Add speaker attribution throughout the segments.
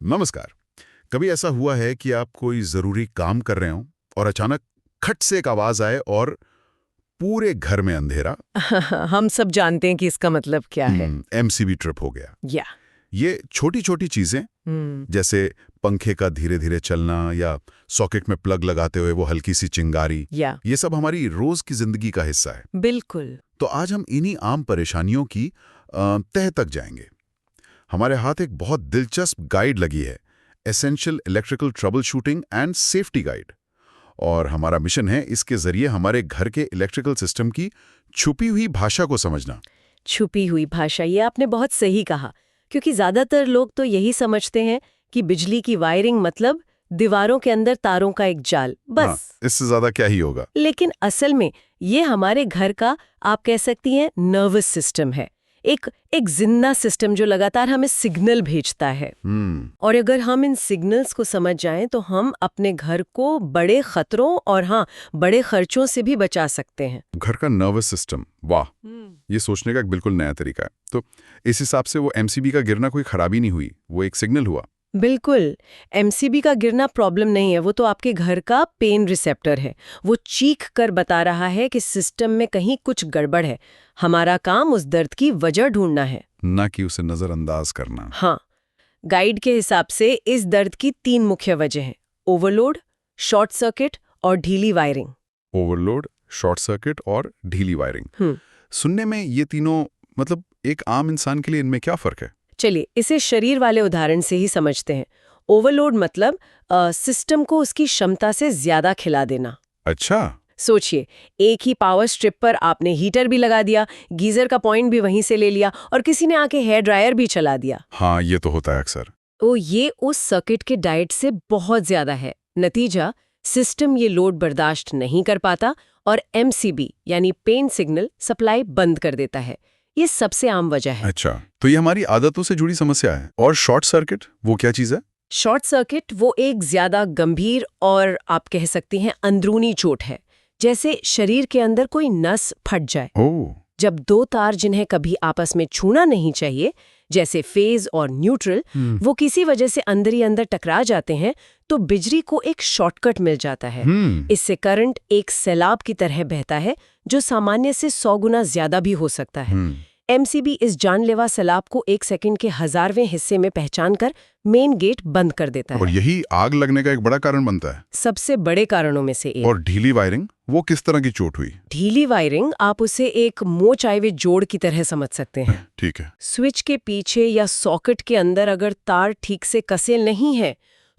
Speaker 1: नमस्कार। कभी ऐसा हुआ है कि आप कोई जरूरी काम कर रहे हो और अचानक खट से एक आवाज आए और पूरे घर में अंधेरा?
Speaker 2: हम सब जानते हैं कि इसका मतलब क्या है।
Speaker 1: एमसीबी ट्रिप हो गया।
Speaker 2: या
Speaker 1: ये छोटी छोटी चीजें जैसे पंखे का धीरे धीरे चलना या सॉकेट में प्लग लगाते हुए वो हल्की सी चिंगारी, ये सब हमारी रोज की जिंदगी का हिस्सा है।
Speaker 2: बिल्कुल।
Speaker 1: तो आज हम इन्हीं आम परेशानियों की तह तक जाएंगे। हमारे हाथ एक बहुत दिलचस्प गाइड लगी है, essential electrical trouble shooting and safety guide, और हमारा मिशन है इसके जरिए हमारे घर के इलेक्ट्रिकल सिस्टम की छुपी हुई भाषा को समझना।
Speaker 2: छुपी हुई भाषा, ये आपने बहुत सही कहा, क्योंकि ज्यादातर लोग तो यही समझते हैं कि बिजली की वायरिंग मतलब दीवारों के अंदर तारों का एक जाल, बस।
Speaker 1: हाँ, इससे ज्यादा क्या ही होगा।
Speaker 2: लेकिन असल में ये हमारे घर का, आप कह सकती हैं, नर्वस सिस्टम है। एक जिंदा सिस्टम जो लगातार हमें सिग्नल भेजता है। और अगर हम इन सिग्नल्स को समझ जाएं तो हम अपने घर को बड़े खतरों और बड़े खर्चों से भी बचा सकते हैं।
Speaker 1: घर का नर्वस सिस्टम, वाह, ये सोचने का एक बिल्कुल नया तरीका है। तो इस हिसाब से वो एमसीबी का गिरना कोई खराबी नहीं हुई, वो एक सिग्नल हुआ।
Speaker 2: बिल्कुल, एमसीबी का गिरना प्रॉब्लम नहीं है, वो तो आपके घर का पेन रिसेप्टर है। वो चीख कर बता रहा है कि सिस्टम में कहीं कुछ गड़बड़ है। हमारा काम उस दर्द की वजह ढूंढना है,
Speaker 1: ना कि उसे नजरअंदाज करना।
Speaker 2: हाँ, गाइड के हिसाब से इस दर्द की 3 मुख्य वजह हैं: ओवरलोड, शॉर्ट सर्किट और ढीली वायरिंग।
Speaker 1: ओवरलोड, शॉर्ट सर्किट और ढीली वायरिंग। सुनने में ये तीनों, मतलब एक आम इंसान के लिए इनमें क्या फर्क है?
Speaker 2: चलिए इसे शरीर वाले उदाहरण से ही समझते हैं। ओवरलोड मतलब सिस्टम को उसकी क्षमता से ज्यादा खिला देना।
Speaker 1: अच्छा।
Speaker 2: सोचिए, एक ही पावर स्ट्रिप पर आपने हीटर भी लगा दिया, गीजर का पॉइंट भी वहीं से ले लिया और किसी ने आके हेयर ड्रायर भी चला दिया।
Speaker 1: हाँ, ये तो होता है अक्सर।
Speaker 2: तो ये उस सर्किट के डाइट से बहुत ज्यादा है। नतीजा, सिस्टम ये लोड बर्दाश्त नहीं कर पाता और एमसीबी यानी पेन सिग्नल सप्लाई बंद कर देता है। ये सबसे आम वजह है।
Speaker 1: अच्छा, तो ये हमारी आदतों से जुड़ी समस्या है। और शॉर्ट सर्किट, वो क्या चीज है?
Speaker 2: शॉर्ट सर्किट वो एक ज्यादा गंभीर और आप कह सकती हैं अंदरूनी चोट है, जैसे शरीर के अंदर कोई नस फट जाए। जब 2 तार जिन्हें कभी आपस में छूना नहीं चाहिए, जैसे फेज और न्यूट्रल, वो किसी वजह से अंदर ही अंदर टकरा जाते हैं, तो बिजली को एक शॉर्टकट मिल जाता है। इससे करंट एक सैलाब की तरह बहता है, जो सामान्य से 100 गुना ज्यादा भी हो सकता है। एमसीबी इस जानलेवा सैलाब को 1 सेकंड के 1000वें हिस्से में पहचानकर मेन गेट बंद कर देता है।
Speaker 1: और यही आग लगने का एक बड़ा कारण बनता है।
Speaker 2: सबसे बड़े कारणों में से एक।
Speaker 1: और ढीली वायरिंग, वो किस तरह की चोट हुई?
Speaker 2: ढीली वायरिंग आप उसे एक मोच आए हुए जोड़ की तरह समझ सकते हैं।
Speaker 1: ठीक है।
Speaker 2: स्विच के पीछे या सॉकेट के अंदर अगर तार ठीक से कसे नहीं है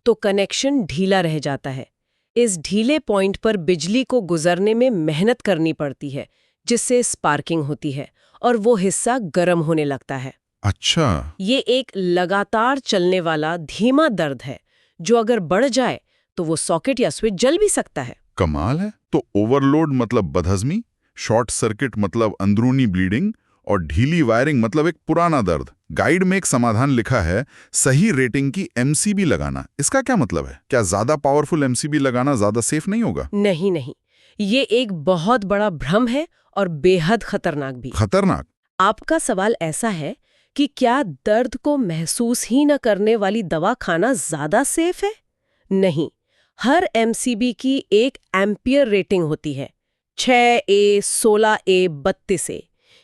Speaker 2: तो कनेक्शन ढीला रह जाता है। इस ढीले पॉइंट पर बिजली को गुजरने में मेहनत करनी पड़ती है, जिससे स्पार्किंग होती है और वो हिस्सा गर्म होने लगता है।
Speaker 1: अच्छा।
Speaker 2: ये एक लगातार चलने वाला धीमा दर्द है, जो अगर बढ़ जाए तो वो सॉकेट या स्विच जल भी सकता है।
Speaker 1: कमाल है। तो ओवरलोड मतलब बदहजमी, शॉर्ट सर्किट मतलब अंदरूनी ब्लीडिंग, और ढीली वायरिंग मतलब एक पुराना दर्द। गाइड में एक समाधान लिखा है, सही रेटिंग की एमसीबी लगाना। इसका क्या मतलब है? क्या ज्यादा पावरफुल एमसीबी लगाना ज्यादा सेफ नहीं होगा?
Speaker 2: नहीं, ये एक बहुत बड़ा भ्रम है और बेहद खतरनाक भी।
Speaker 1: खतरनाक?
Speaker 2: आपका सवाल ऐसा है कि क्या दर्द को महसूस ही न करने वाली दवा खाना ज्यादा सेफ है? नहीं, हर एमसीबी की एक एम्पियर रेटिंग होती है, 6A, 16A, 32A।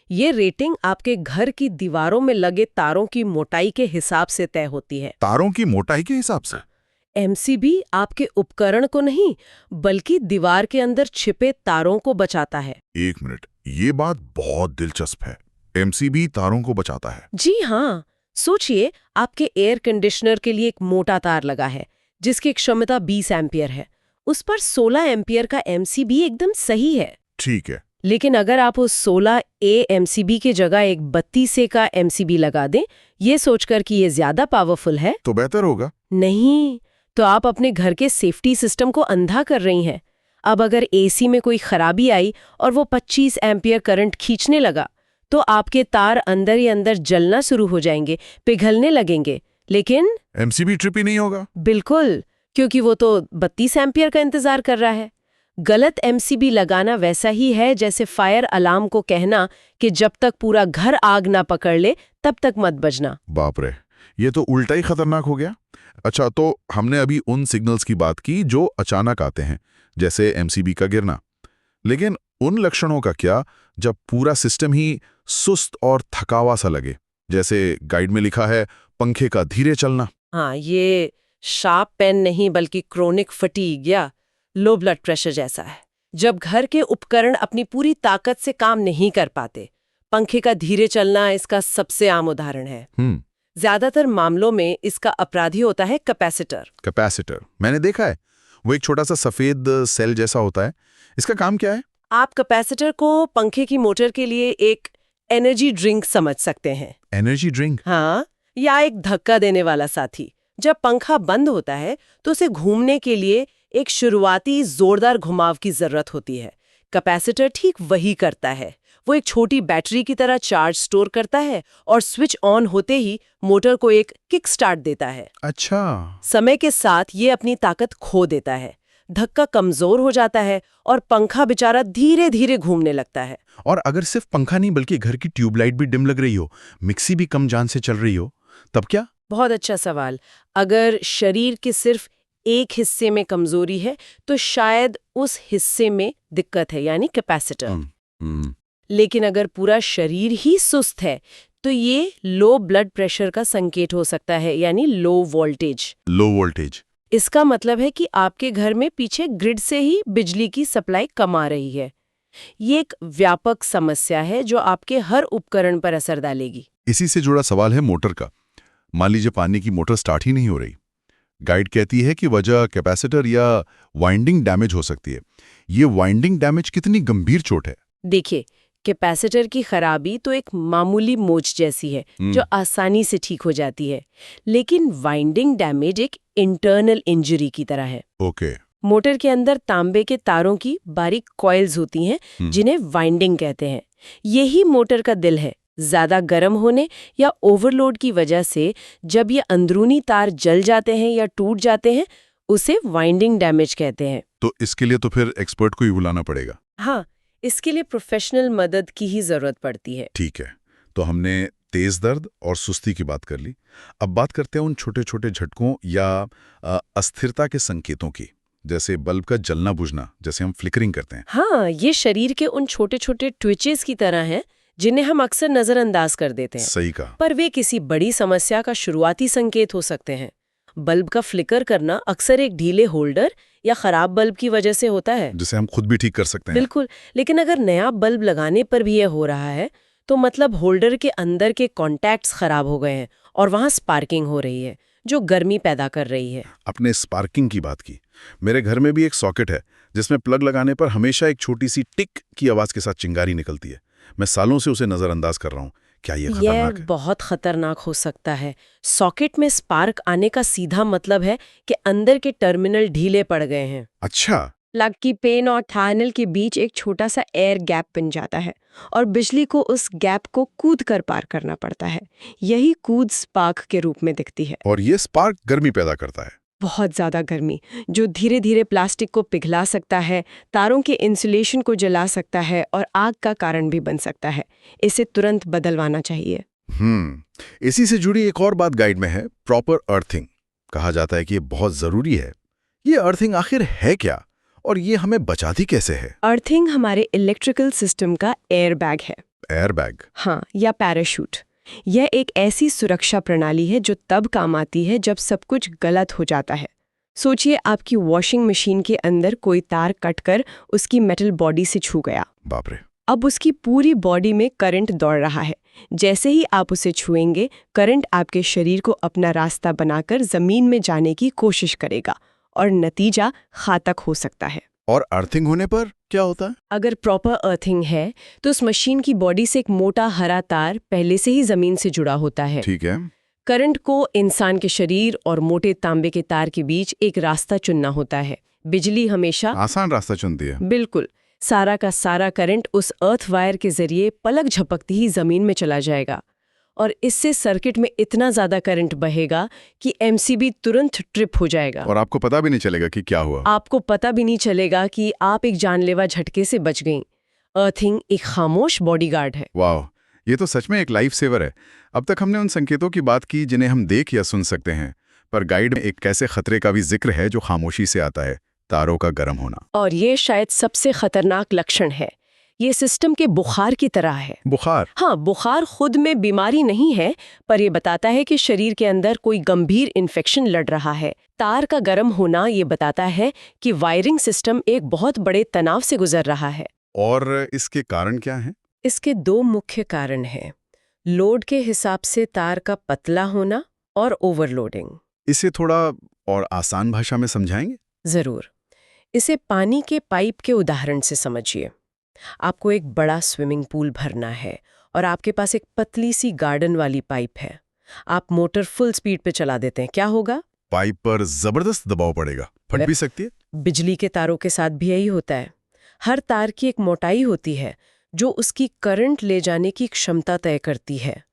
Speaker 2: ये रेटिंग आपके घर की दीवारों में लगे तारों की मोटाई के हिसाब से तय होती है।
Speaker 1: तारों की मोटाई के हिसाब से?
Speaker 2: एमसीबी आपके उपकरण को नहीं, बल्कि दीवार के अंदर छिपे तारों को बचाता है।
Speaker 1: 1 मिनट, ये बात बहुत दिलचस्प है। एमसीबी तारों को बचाता है?
Speaker 2: जी हाँ। सोचिए, आपके एयर कंडीशनर के लिए एक मोटा तार लगा है, जिसकी क्षमता 20 एम्पियर है। उस पर 16 एम्पियर का एमसीबी एकदम सही है।
Speaker 1: ठीक है।
Speaker 2: लेकिन अगर आप उस 16A एमसीबी की जगह एक 32A का एमसीबी लगा दें, ये सोचकर कि ये ज्यादा पावरफुल है,
Speaker 1: तो बेहतर होगा?
Speaker 2: नहीं, तो आप अपने घर के सेफ्टी सिस्टम को अंधा कर रही हैं। अब अगर एसी में कोई खराबी आई और वो 25 एम्पियर करंट खींचने लगा, तो आपके तार अंदर ही अंदर जलना शुरू हो जाएंगे, पिघलने लगेंगे। लेकिन
Speaker 1: एमसीबी ट्रिप ही नहीं होगा?
Speaker 2: बिल्कुल, क्योंकि वो तो 32 एम्पियर का इंतजार कर रहा है। गलत एमसीबी लगाना वैसा ही है जैसे फायर अलार्म को कहना कि जब तक पूरा घर आग ना पकड़ ले तब तक मत बजना।
Speaker 1: बाप रे, ये तो उल्टा ही खतरनाक हो गया। अच्छा, तो हमने अभी उन सिग्नल्स की बात की जो अचानक आते हैं, जैसे एमसीबी का गिरना, लेकिन उन लक्षणों का क्या जब पूरा सिस्टम ही सुस्त और थकावा सा लगे, जैसे गाइड में लिखा है पंखे का धीरे चलना।
Speaker 2: हाँ, ये शार्प पेन नहीं बल्कि क्रोनिक फटीग या लो ब्लड प्रेशर जैसा है। जब घर के उपकरण अपनी पूरी ताकत से काम नहीं कर पाते, पंखे का धीरे चलना इसका सबसे आम उदाहरण है। ज्यादातर मामलों में इसका अपराधी होता है कैपेसिटर।
Speaker 1: मैंने देखा है, वो एक छोटा सा सफेद सेल जैसा होता है। इसका काम क्या है?
Speaker 2: आप कैपेसिटर को पंखे की मोटर के लिए एक एनर्जी ड्रिंक समझ सकते हैं।
Speaker 1: Energy drink?
Speaker 2: हाँ, या एक धक्का देने वाला साथी। जब पंखा बंद होता है तो उसे घूमने के लिए एक शुरुआती जोरदार घुमाव की जरूरत होती है। कैपेसिटर ठीक वही करता है। वो एक छोटी बैटरी की तरह चार्ज स्टोर करता है और स्विच ऑन होते ही मोटर को एक किक स्टार्ट देता है।
Speaker 1: अच्छा।
Speaker 2: समय के साथ ये अपनी ताकत खो देता है, धक्का कमजोर हो जाता है और पंखा बेचारा धीरे धीरे घूमने लगता है।
Speaker 1: और अगर सिर्फ पंखा नहीं बल्कि घर की ट्यूबलाइट भी डिम लग रही हो, मिक्सी भी कम जान से चल रही हो, तब क्या?
Speaker 2: बहुत अच्छा सवाल। अगर शरीर के सिर्फ एक हिस्से में कमजोरी है तो शायद उस हिस्से में दिक्कत है, यानी कैपेसिटर। लेकिन अगर पूरा शरीर ही सुस्त है तो ये लो ब्लड प्रेशर का संकेत हो सकता है, यानी लो वोल्टेज। इसका मतलब है कि आपके घर में पीछे ग्रिड से ही बिजली की सप्लाई कम आ रही है। ये एक व्यापक समस्या है जो आपके हर उपकरण पर असर डालेगी।
Speaker 1: इसी से जुड़ा सवाल है मोटर का। मान लीजिए पानी की मोटर स्टार्ट ही नहीं हो रही। गाइड कहती है कि वजह कैपेसिटर या वाइंडिंग डैमेज हो सकती है। ये वाइंडिंग डैमेज कितनी गंभीर चोट है?
Speaker 2: देखिए, कैपेसिटर की खराबी तो एक मामूली मोच जैसी है जो आसानी से ठीक हो जाती है, लेकिन वाइंडिंग डैमेज एक इंटरनल इंजरी की तरह है।
Speaker 1: ओके।
Speaker 2: मोटर के अंदर तांबे के तारों की बारीक कॉइल्स होती हैं जिन्हें वाइंडिंग कहते हैं। यही मोटर का दिल है। ज्यादा गर्म होने या ओवरलोड की वजह से जब ये अंदरूनी तार जल जाते हैं या टूट जाते हैं, उसे वाइंडिंग डैमेज कहते हैं।
Speaker 1: तो इसके लिए तो फिर एक्सपर्ट को ही बुलाना पड़ेगा।
Speaker 2: हाँ, इसके लिए प्रोफेशनल मदद की ही जरूरत पड़ती है।
Speaker 1: ठीक है, तो हमने तेज दर्द और सुस्ती की बात कर ली। अब बात करते हैं उन छोटे छोटे झटकों या अस्थिरता के संकेतों की, जैसे बल्ब का जलना बुझना, जैसे हम फ्लिकरिंग करते हैं।
Speaker 2: हाँ, ये शरीर के उन छोटे छोटे ट्विचेस की तरह हैं जिन्हें हम अक्सर नजरअंदाज कर देते हैं।
Speaker 1: सही कहा।
Speaker 2: पर वे किसी बड़ी समस्या का शुरुआती संकेत हो सकते हैं। बल्ब का फ्लिकर करना अक्सर एक ढीले होल्डर या खराब बल्ब की वजह से होता है, जिसे
Speaker 1: हम खुद भी ठीक कर सकते हैं।
Speaker 2: बिल्कुल, लेकिन अगर नया बल्ब लगाने पर भी यह हो रहा है तो मतलब होल्डर के अंदर के कॉन्टैक्ट्स खराब हो गए हैं और वहां स्पार्किंग हो रही है जो गर्मी पैदा कर रही है।
Speaker 1: अपने स्पार्किंग की बात की। मेरे घर में भी एक सॉकेट है जिसमें प्लग लगाने पर हमेशा एक छोटी सी टिक की आवाज के साथ चिंगारी निकलती है। मैं सालों से उसे नजरअंदाज कर रहा हूँ। क्या ये खतरनाक है?
Speaker 2: बहुत खतरनाक हो सकता है। सॉकेट में स्पार्क आने का सीधा मतलब है कि अंदर के टर्मिनल ढीले पड़ गए हैं।
Speaker 1: अच्छा।
Speaker 2: प्लग की पेन और टर्मिनल के बीच एक छोटा सा एयर गैप बन जाता है और बिजली को उस गैप को कूद कर पार करना पड़ता है। यही कूद स्पार्क के रूप में दिखती है।
Speaker 1: और ये स्पार्क गर्मी पैदा करता है,
Speaker 2: बहुत ज्यादा गर्मी, जो धीरे धीरे प्लास्टिक को पिघला सकता है, तारों के इंसुलेशन को जला सकता है और आग का कारण भी बन सकता है। इसे तुरंत बदलवाना चाहिए।
Speaker 1: इसी से जुड़ी एक और बात गाइड में है, प्रॉपर अर्थिंग। कहा जाता है कि ये बहुत जरूरी है। ये अर्थिंग आखिर है क्या और ये हमें बचाती कैसे है?
Speaker 2: अर्थिंग हमारे इलेक्ट्रिकल सिस्टम का एयरबैग है।
Speaker 1: एयरबैग?
Speaker 2: हाँ, या पैराशूट। यह एक ऐसी सुरक्षा प्रणाली है जो तब काम आती है जब सब कुछ गलत हो जाता है। सोचिए, आपकी वॉशिंग मशीन के अंदर कोई तार कटकर उसकी मेटल बॉडी से छू गया।
Speaker 1: बाप रे।
Speaker 2: अब उसकी पूरी बॉडी में करंट दौड़ रहा है। जैसे ही आप उसे छुएंगे, करंट आपके शरीर को अपना रास्ता बनाकर जमीन में जाने की कोशिश करेगा और नतीजा घातक हो सकता है।
Speaker 1: और अर्थिंग होने पर क्या होता है?
Speaker 2: अगर प्रॉपर अर्थिंग है तो उस मशीन की बॉडी से एक मोटा हरा तार पहले से ही जमीन से जुड़ा होता है।
Speaker 1: ठीक है।
Speaker 2: करंट को इंसान के शरीर और मोटे तांबे के तार के बीच एक रास्ता चुनना होता है। बिजली हमेशा
Speaker 1: आसान रास्ता चुनती है।
Speaker 2: बिल्कुल। सारा का सारा करंट उस अर्थ वायर के जरिए पलक झपकती ही जमीन में चला जाएगा और इससे सर्किट में इतना ज्यादा करंट बहेगा कि एमसीबी तुरंत ट्रिप हो जाएगा।
Speaker 1: और आपको पता भी नहीं चलेगा कि क्या हुआ।
Speaker 2: आपको पता भी नहीं चलेगा कि आप एक जानलेवा झटके से बच गईं। अर्थिंग एक खामोश बॉडीगार्ड है।
Speaker 1: वाह, ये तो सच में एक लाइफ सेवर है। अब तक हमने उन संकेतों की बात की जिन्हें हम देख या सुन सकते हैं, पर गाइड में एक ऐसे खतरे का भी जिक्र है जो खामोशी से आता है, तारों का गर्म होना।
Speaker 2: और ये शायद सबसे खतरनाक लक्षण है। ये सिस्टम के बुखार की तरह है।
Speaker 1: बुखार?
Speaker 2: हाँ, बुखार खुद में बीमारी नहीं है, पर ये बताता है कि शरीर के अंदर कोई गंभीर इन्फेक्शन लड़ रहा है। तार का गर्म होना ये बताता है कि वायरिंग सिस्टम एक बहुत बड़े तनाव से गुजर रहा है।
Speaker 1: और इसके कारण क्या हैं?
Speaker 2: इसके दो मुख्य कारण हैं। लोड के हिसाब से तार का पतला होना और ओवरलोडिंग।
Speaker 1: इसे थोड़ा और आसान भाषा में समझाएंगे?
Speaker 2: जरूर। इसे पानी के पाइप के उदाहरण से समझिए। आपको एक बड़ा स्विमिंग पूल भरना है और आपके पास एक पतली सी गार्डन वाली पाइप है। आप मोटर फुल स्पीड पे चला देते हैं, क्या होगा?
Speaker 1: पाइप पर जबरदस्त दबाव पड़ेगा, फट भी सकती है।
Speaker 2: बिजली के तारों के साथ भी यही होता है। हर तार की एक मोटाई होती है जो उसकी करंट ले जाने की क्षमता तय करती है।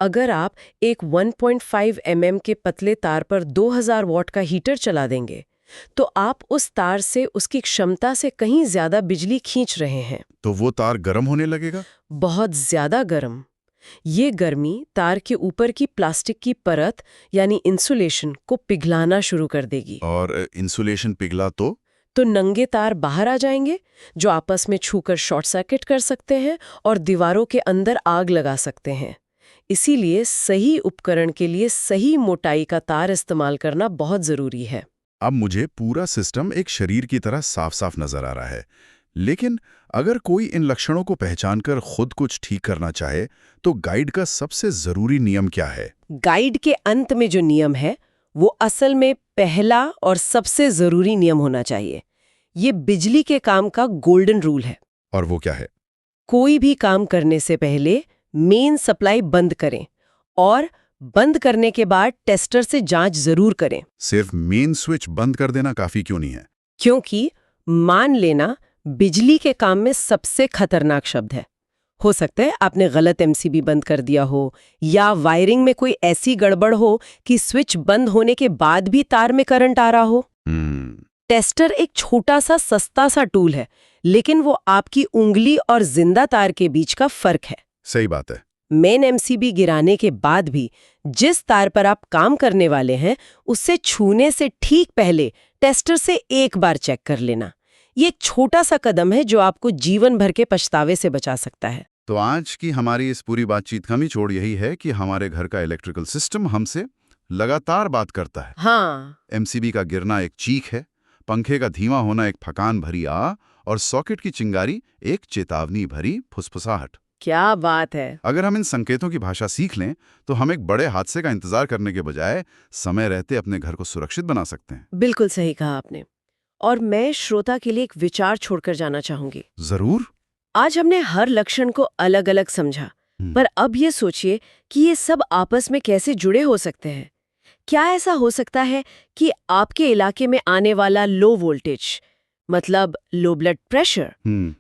Speaker 2: अगर आप एक 1.5 mm के पतले तार पर 2000 वॉट का हीटर चला देंगे तो आप उस तार से उसकी क्षमता से कहीं ज्यादा बिजली खींच रहे हैं।
Speaker 1: तो वो तार गर्म होने लगेगा?
Speaker 2: बहुत ज्यादा गर्म। ये गर्मी तार के ऊपर की प्लास्टिक की परत यानी इंसुलेशन को पिघलाना शुरू कर देगी।
Speaker 1: और इंसुलेशन पिघला तो
Speaker 2: नंगे तार बाहर आ जाएंगे जो आपस में छूकर शॉर्ट सर्किट कर सकते हैं और दीवारों के अंदर आग लगा सकते हैं। इसीलिए सही उपकरण के लिए सही मोटाई का तार इस्तेमाल करना बहुत जरूरी है।
Speaker 1: अब मुझे पूरा सिस्टम एक शरीर की तरह साफ साफ नजर आ रहा है, लेकिन अगर कोई इन लक्षणों को पहचानकर खुद कुछ ठीक करना चाहे तो गाइड का सबसे जरूरी नियम क्या है?
Speaker 2: गाइड के अंत में जो नियम है वो असल में पहला और सबसे जरूरी नियम होना चाहिए। ये बिजली के काम का गोल्डन रूल है।
Speaker 1: और वो क्या है?
Speaker 2: कोई भी काम करने से पहले मेन सप्लाई बंद करें और बंद करने के बाद टेस्टर से जांच जरूर करें।
Speaker 1: सिर्फ मेन स्विच बंद कर देना काफी क्यों नहीं है?
Speaker 2: क्योंकि मान लेना बिजली के काम में सबसे खतरनाक शब्द है। हो सकता है आपने गलत एमसीबी बंद कर दिया हो या वायरिंग में कोई ऐसी गड़बड़ हो कि स्विच बंद होने के बाद भी तार में करंट आ रहा हो। टेस्टर एक छोटा सा सस्ता सा टूल है, लेकिन वो आपकी उंगली और जिंदा तार के बीच का फर्क है।
Speaker 1: सही बात है।
Speaker 2: मेन एमसीबी गिराने के बाद भी जिस तार पर आप काम करने वाले हैं उससे छूने से ठीक पहले टेस्टर से एक बार चेक कर लेना। ये एक छोटा सा कदम है जो आपको जीवन भर के पछतावे से बचा सकता है।
Speaker 1: तो आज की हमारी इस पूरी बातचीत का निचोड़ यही है कि हमारे घर का इलेक्ट्रिकल सिस्टम हमसे लगातार बात करता है।
Speaker 2: हाँ।
Speaker 1: एमसीबी का गिरना एक चीख है, पंखे का धीमा होना एक थकान भरी आ और सॉकेट की चिंगारी एक चेतावनी भरी फुसफुसाहट।
Speaker 2: क्या बात है।
Speaker 1: अगर हम इन संकेतों की भाषा सीख लें तो हम एक बड़े हादसे का इंतजार करने के बजाय समय रहते अपने घर को सुरक्षित बना सकते हैं।
Speaker 2: बिल्कुल सही कहा आपने। और मैं श्रोता के लिए एक विचार छोड़कर जाना चाहूंगी।
Speaker 1: जरूर।
Speaker 2: आज हमने हर लक्षण को अलग अलग समझा, पर अब ये सोचिए कि ये सब आपस में कैसे जुड़े हो सकते हैं। क्या ऐसा हो सकता है कि आपके इलाके में आने वाला लो वोल्टेज, मतलब लो ब्लड प्रेशर,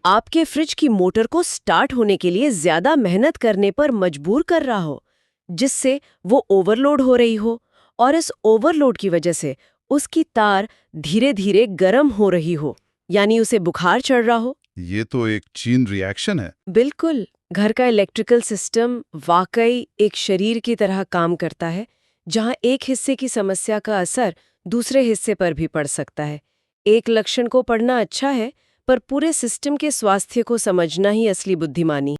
Speaker 2: आपके फ्रिज की मोटर को स्टार्ट होने के लिए ज्यादा मेहनत करने पर मजबूर कर रहा हो, जिससे वो ओवरलोड हो रही हो, और इस ओवरलोड की वजह से उसकी तार धीरे धीरे गर्म हो रही हो, यानी उसे बुखार चढ़ रहा हो?
Speaker 1: ये तो एक चेन रिएक्शन है।
Speaker 2: बिल्कुल। घर का इलेक्ट्रिकल सिस्टम वाकई एक शरीर की तरह काम करता है, जहां एक हिस्से की समस्या का असर दूसरे हिस्से पर भी पड़ सकता है। एक लक्षण को पढ़ना अच्छा है, पर पूरे सिस्टम के स्वास्थ्य को समझना ही असली बुद्धिमानी